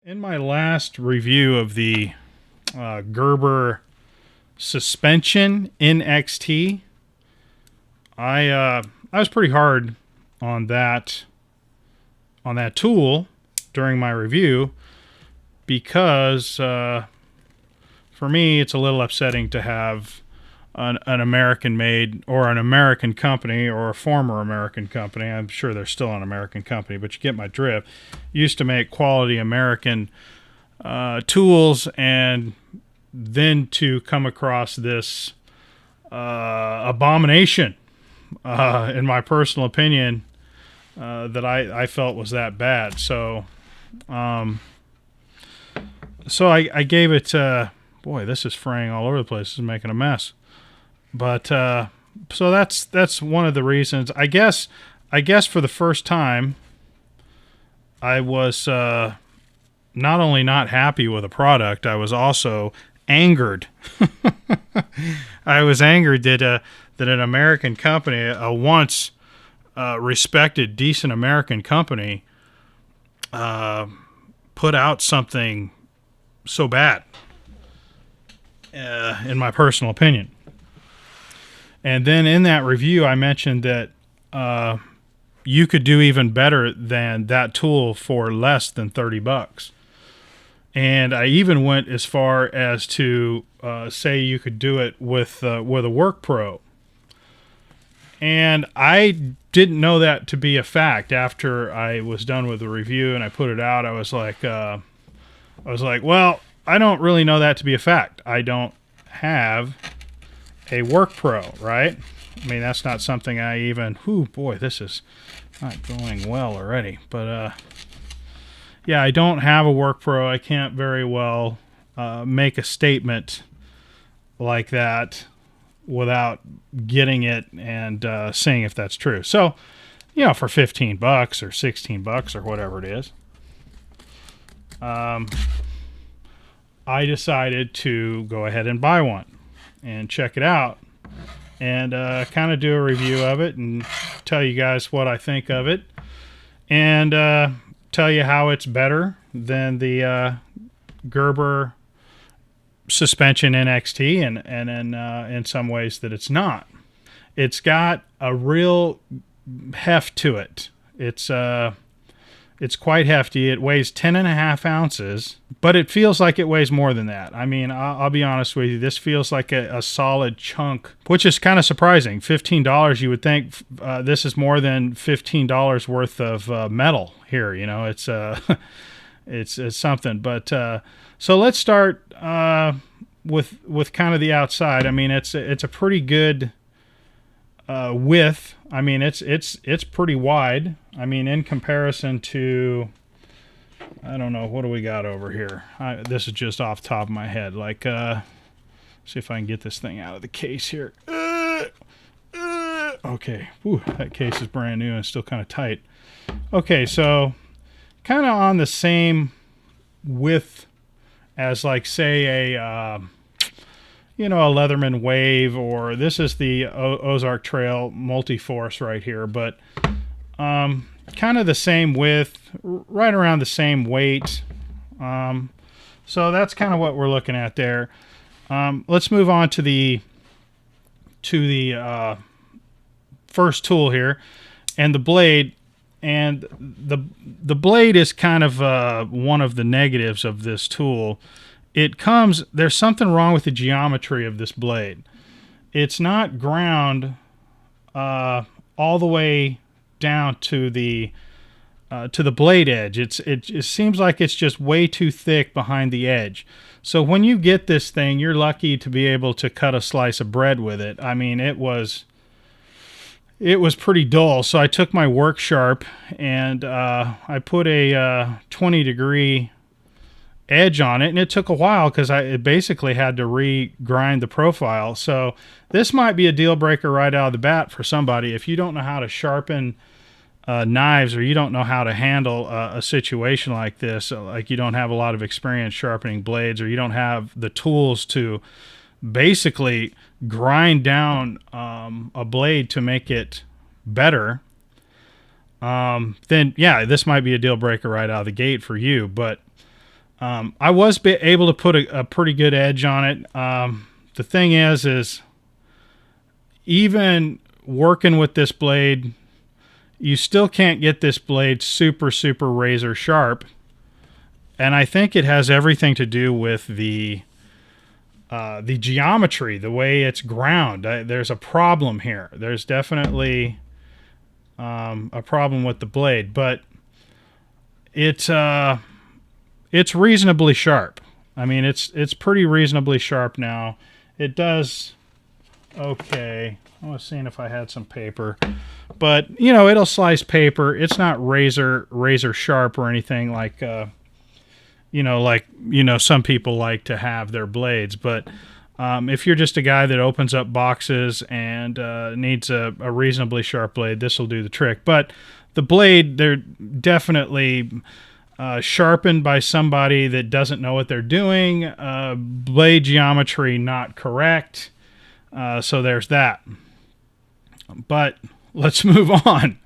In my last review of the Gerber suspension NXT, I was pretty hard on that tool during my review because for me it's a little upsetting to have an American made or an American company or a former American company. I'm sure they're still an American company, but you get my drift. Used to make quality American tools, and then to come across this abomination, in my personal opinion, that I felt was that bad. So I gave it, boy, this is fraying all over the place. This is making a mess. But so that's one of the reasons. I guess for the first time, I was not only not happy with the product, I was also angered. I was angered that an American company, a once respected, decent American company, put out something so bad, in my personal opinion. And then in that review, I mentioned that you could do even better than that tool for less than $30. And I even went as far as to say you could do it with a WorkPro. And I didn't know that to be a fact. After I was done with the review and I put it out, I was like, well, I don't really know that to be a fact. I don't have a WorkPro, right? I mean, that's not something I even... Whew, boy, this is not going well already. But, yeah, I don't have a WorkPro. I can't very well make a statement like that without getting it and seeing if that's true. So, you know, for $15 or $16 or whatever it is, I decided to go ahead and buy one and check it out and kind of do a review of it and tell you guys what I think of it and tell you how it's better than the Gerber suspension NXT and in some ways that it's not. It's got a real heft to it. It's quite hefty. It weighs 10.5 ounces, but it feels like it weighs more than that. I mean, I'll be honest with you. This feels like a solid chunk, which is kind of surprising. $15, you would think this is more than $15 worth of metal here. You know, it's it's something. But so let's start with kind of the outside. I mean, it's a pretty good width. I mean, it's pretty wide. I mean, in comparison to, I don't know, what do we got over here? This is just off the top of my head. Like, see if I can get this thing out of the case here. Okay, whew, that case is brand new and still kind of tight. Okay, so kind of on the same width as, like, say a you know, a Leatherman Wave, or this is the Ozark Trail Multi-Force right here, but kind of the same width, right around the same weight. So that's kind of what we're looking at there. Let's move on to the first tool here, and the blade. And the blade is kind of one of the negatives of this tool. There's something wrong with the geometry of this blade. It's not ground all the way down to the blade edge. It seems like it's just way too thick behind the edge. So when you get this thing, you're lucky to be able to cut a slice of bread with it. I mean, it was pretty dull. So I took my work sharp and I put a 20-degree edge on it, and it took a while because it basically had to re-grind the profile. So this might be a deal breaker right out of the bat for somebody. If you don't know how to sharpen knives, or you don't know how to handle a situation like this, like you don't have a lot of experience sharpening blades, or you don't have the tools to basically grind down a blade to make it better, then yeah, this might be a deal breaker right out of the gate for you. But I was able to put a pretty good edge on it. The thing is even working with this blade, you still can't get this blade super razor sharp. And I think it has everything to do with the geometry, the way it's ground. There's a problem here. There's definitely a problem with the blade, but it's reasonably sharp. I mean, it's pretty reasonably sharp now. It does okay. I was seeing if I had some paper, but you know, it'll slice paper. It's not razor sharp or anything like some people like to have their blades. But if you're just a guy that opens up boxes and needs a reasonably sharp blade, this will do the trick. But the blade, they're definitely sharpened by somebody that doesn't know what they're doing. Blade geometry not correct. So there's that. But let's move on.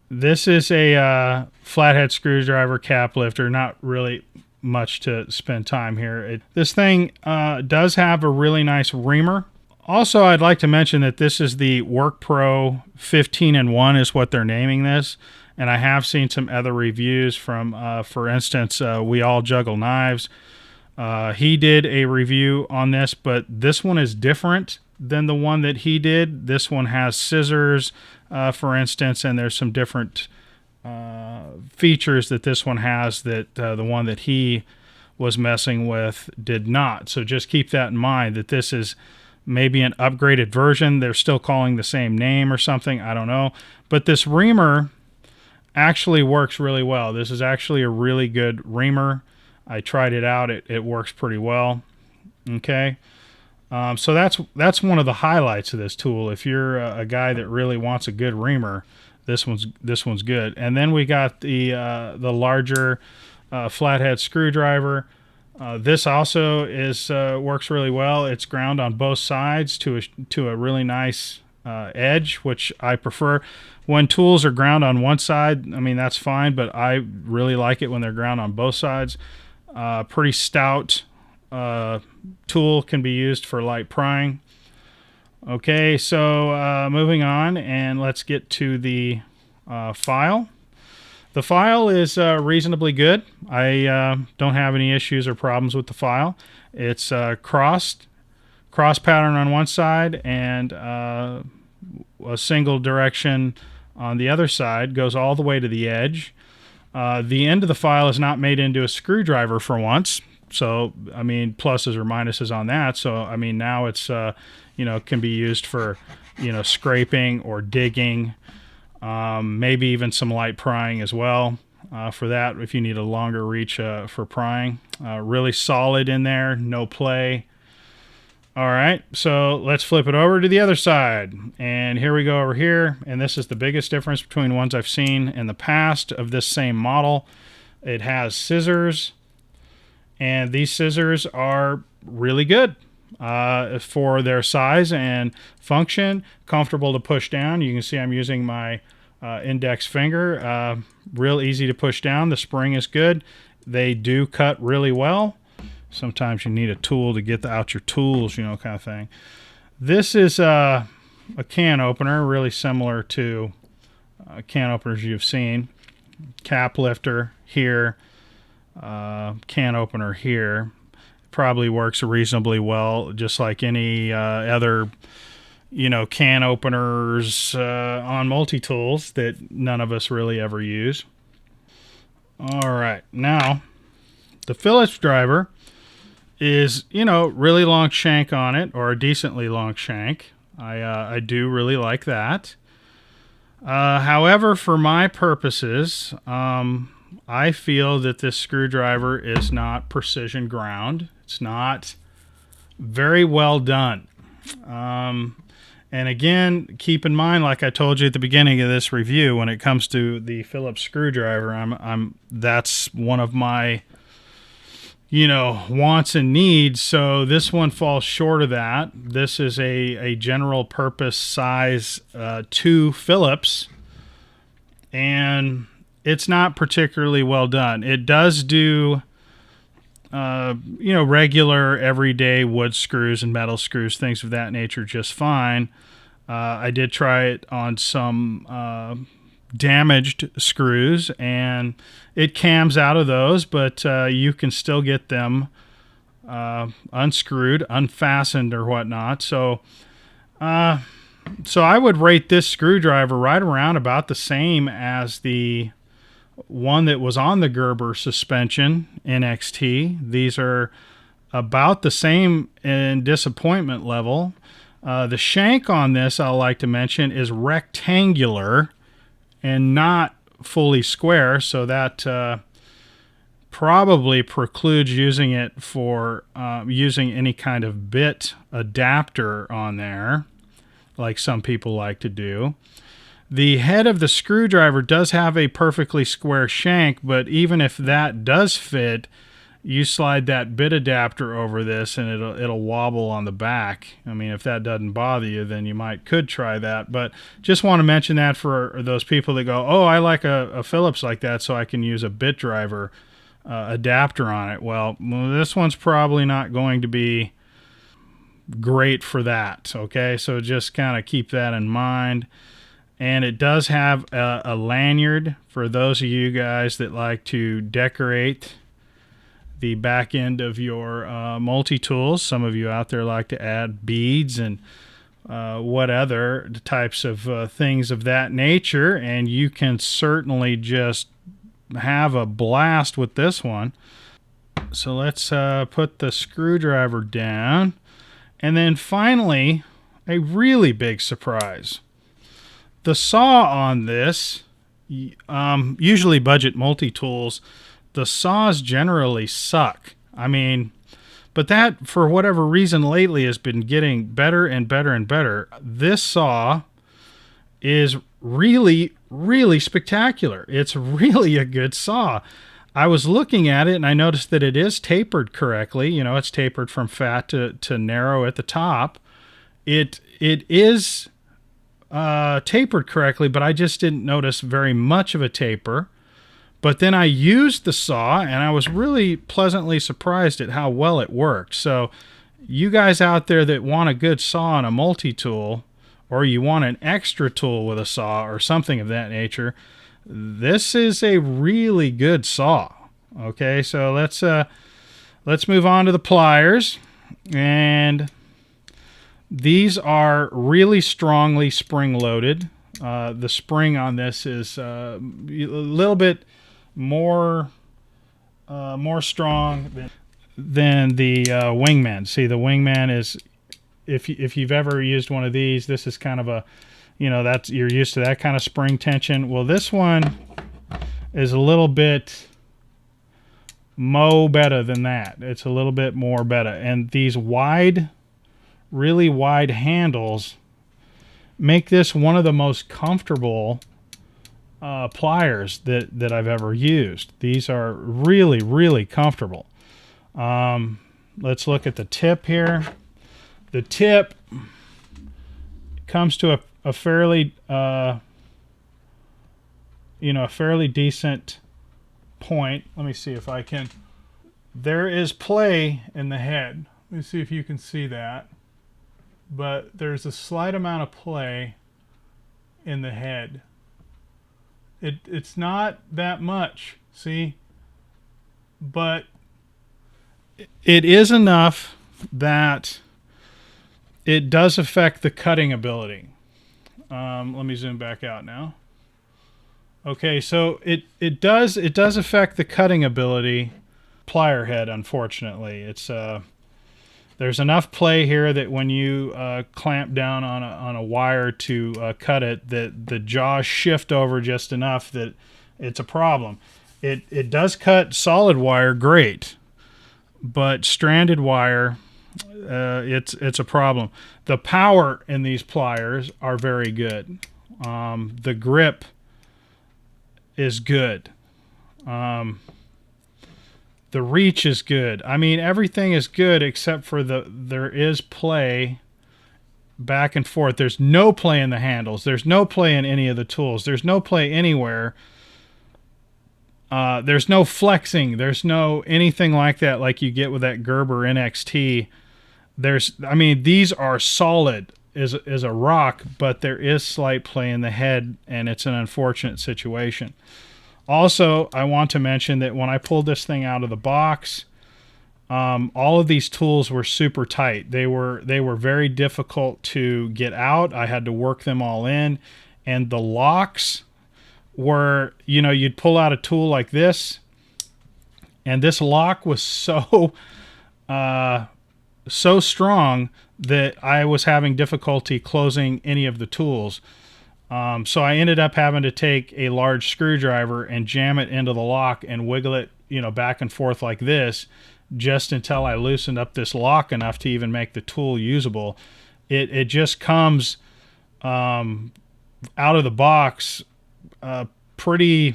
This is a flathead screwdriver cap lifter. Not really much to spend time here. This thing does have a really nice reamer. Also, I'd like to mention that this is the WorkPro 15-in-1 is what they're naming this. And I have seen some other reviews from, for instance, We All Juggle Knives. He did a review on this, but this one is different than the one that he did. This one has scissors, for instance, and there's some different features that this one has that the one that he was messing with did not. So just keep that in mind, that this is maybe an upgraded version. They're still calling the same name or something. I don't know. But this reamer actually works really well. This is actually a really good reamer. I tried it out. It works pretty well. Okay. So that's one of the highlights of this tool. If you're a guy that really wants a good reamer, this one's good. And then we got the larger flathead screwdriver. This also is works really well. It's ground on both sides to a really nice edge, which I prefer. When tools are ground on one side, I mean, that's fine, but I really like it when they're ground on both sides. Pretty stout tool, can be used for light prying. Okay, so moving on, and let's get to the file. The file is reasonably good. I don't have any issues or problems with the file. It's cross pattern on one side and a single direction on the other side, goes all the way to the edge. The end of the file is not made into a screwdriver for once. So, I mean, pluses or minuses on that. So, I mean, now it's, can be used for, scraping or digging, maybe even some light prying as well for that, if you need a longer reach for prying. Really solid in there, no play. All right, so let's flip it over to the other side. And here we go over here. And this is the biggest difference between ones I've seen in the past of this same model. It has scissors, and these scissors are really good for their size and function. Comfortable to push down. You can see I'm using my index finger. Real easy to push down. The spring is good. They do cut really well. Sometimes you need a tool to get out your tools, kind of thing. This is a can opener, really similar to can openers you've seen. Cap lifter here, can opener here. Probably works reasonably well, just like any other, can openers on multi-tools that none of us really ever use. All right, now the Phillips driver is, really long shank on it, or a decently long shank. I do really like that. However, for my purposes, I feel that this screwdriver is not precision ground. It's not very well done. And again, keep in mind, like I told you at the beginning of this review, when it comes to the Phillips screwdriver, that's one of my wants and needs. So this one falls short of that. This is a general purpose size 2 Phillips, and it's not particularly well done. It does do, regular everyday wood screws and metal screws, things of that nature, just fine. I did try it on some damaged screws, and it cams out of those, but you can still get them unscrewed, unfastened, or whatnot. So I would rate this screwdriver right around about the same as the one that was on the Gerber suspension NXT. These are about the same in disappointment level. The shank on this, I'll like to mention, is rectangular and not fully square, so that probably precludes using it for using any kind of bit adapter on there, like some people like to do. The head of the screwdriver does have a perfectly square shank, but even if that does fit, you slide that bit adapter over this and it'll wobble on the back. I mean, if that doesn't bother you, then you could try that. But just want to mention that for those people that go, oh, I like a Phillips like that so I can use a bit driver adapter on it. Well, this one's probably not going to be great for that. Okay, so just kind of keep that in mind. And it does have a lanyard for those of you guys that like to decorate the back end of your multi-tools. Some of you out there like to add beads and what other types of things of that nature, and you can certainly just have a blast with this one. So let's put the screwdriver down, and then finally a really big surprise. The saw on this, usually budget multi-tools, the saws generally suck. I mean, but that, for whatever reason lately, has been getting better and better and better. This saw is really, really spectacular. It's really a good saw. I was looking at it and I noticed that it is tapered correctly. You know, it's tapered from fat to narrow at the top. It is tapered correctly, but I just didn't notice very much of a taper. But then I used the saw and I was really pleasantly surprised at how well it worked. So you guys out there that want a good saw and a multi-tool, or you want an extra tool with a saw or something of that nature, this is a really good saw. Okay, so let's move on to the pliers. And these are really strongly spring-loaded. The spring on this is a little bit more strong than the Wingman. See, the Wingman is, if you've ever used one of these, this is kind of a, that's, you're used to that kind of spring tension. Well, this one is a little bit better than that. It's a little bit more better. And these really wide handles make this one of the most comfortable pliers that I've ever used. These are really, really comfortable. Let's look at the tip here. The tip comes to a fairly a fairly decent point. Let me see if I can. There is play in the head. Let me see if you can see that. But there's a slight amount of play in the head. It's not that much, see? But it is enough that it does affect the cutting ability. Let me zoom back out now. Okay, so it does affect the cutting ability. Plier head, unfortunately. It's there's enough play here that when you clamp down on a wire to cut it, that the jaws shift over just enough that it's a problem. It does cut solid wire great, but stranded wire, it's a problem. The power in these pliers are very good. The grip is good. The reach is good. I mean, everything is good except for there is play back and forth. There's no play in the handles. There's no play in any of the tools. There's no play anywhere There's no flexing. There's no anything like that like you get with that Gerber NXT. I mean, these are solid as a rock, but there is slight play in the head, and it's an unfortunate situation. Also, I want to mention that when I pulled this thing out of the box, all of these tools were super tight. They were very difficult to get out. I had to work them all in, and the locks were, you know, you'd pull out a tool like this, and this lock was so strong that I was having difficulty closing any of the tools. So I ended up having to take a large screwdriver and jam it into the lock and wiggle it, you know, back and forth like this, just until I loosened up this lock enough to even make the tool usable. It just comes out of the box pretty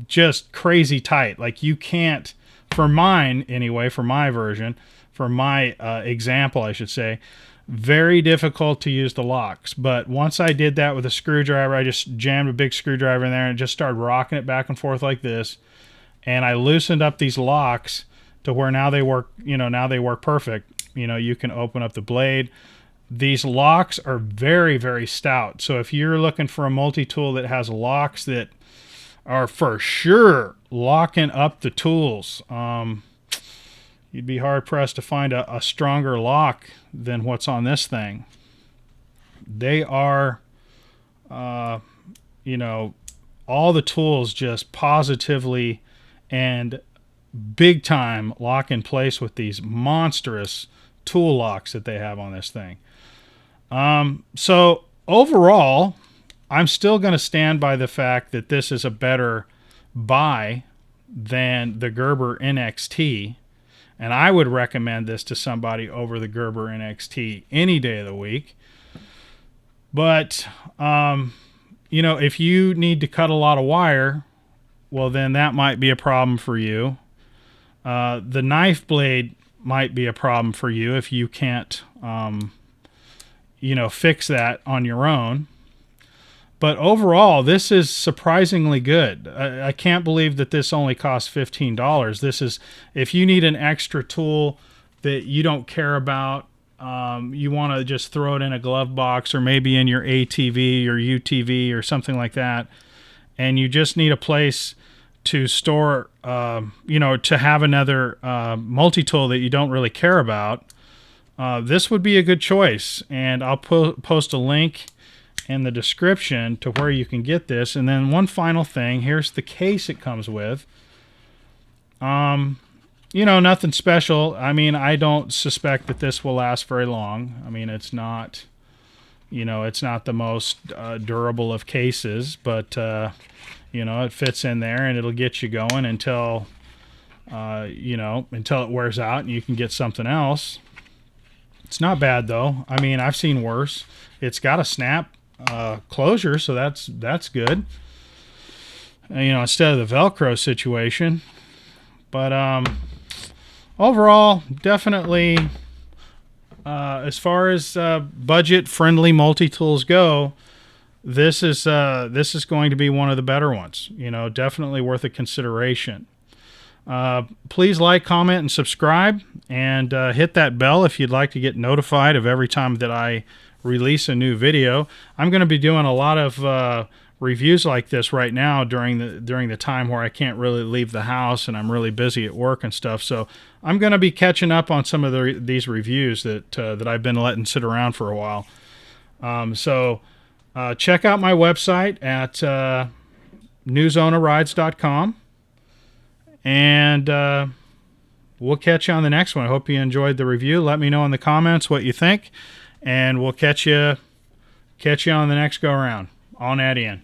just crazy tight. Like you can't, for mine anyway, for my version, for my example, I should say, very difficult to use the locks. But once I did that with a screwdriver, I just jammed a big screwdriver in there and just started rocking it back and forth like this. And I loosened up these locks to where now they work, you know, now they work perfect. You know, you can open up the blade. These locks are very, very stout. So if you're looking for a multi-tool that has locks that are for sure locking up the tools, you'd be hard-pressed to find a stronger lock than what's on this thing. They are, you know, all the tools just positively and big time lock in place with these monstrous tool locks that they have on this thing. So overall, I'm still going to stand by the fact that this is a better buy than the Gerber NXT. And I would recommend this to somebody over the Gerber NXT any day of the week. But, you know, if you need to cut a lot of wire, well, then that might be a problem for you. The knife blade might be a problem for you if you can't, you know, fix that on your own. But overall, this is surprisingly good. I can't believe that this only costs $15. This is, if you need an extra tool that you don't care about, you want to just throw it in a glove box or maybe in your ATV or UTV or something like that, and you just need a place to store, you know, to have another multi-tool that you don't really care about, this would be a good choice. And I'll post a link in the description to where you can get this. And then one final thing, here's the case it comes with. You know, nothing special. I mean, I don't suspect that this will last very long. I mean, it's not, you know, it's not the most durable of cases, but you know, it fits in there and it'll get you going until you know, until it wears out and you can get something else. It's not bad though. I mean, I've seen worse. It's got a snap closure, so that's good. You know, instead of the Velcro situation. But overall, definitely, as far as budget-friendly multi-tools go, this is going to be one of the better ones. You know, definitely worth a consideration. Please like, comment, and subscribe, and hit that bell if you'd like to get notified of every time that I release a new video. I'm going to be doing a lot of reviews like this right now during the time where I can't really leave the house and I'm really busy at work and stuff. So I'm going to be catching up on some of these reviews that I've been letting sit around for a while. So check out my website at newzonarides.com, and we'll catch you on the next one. I hope you enjoyed the review. Let me know in the comments what you think, and we'll catch you on the next go around. On that end.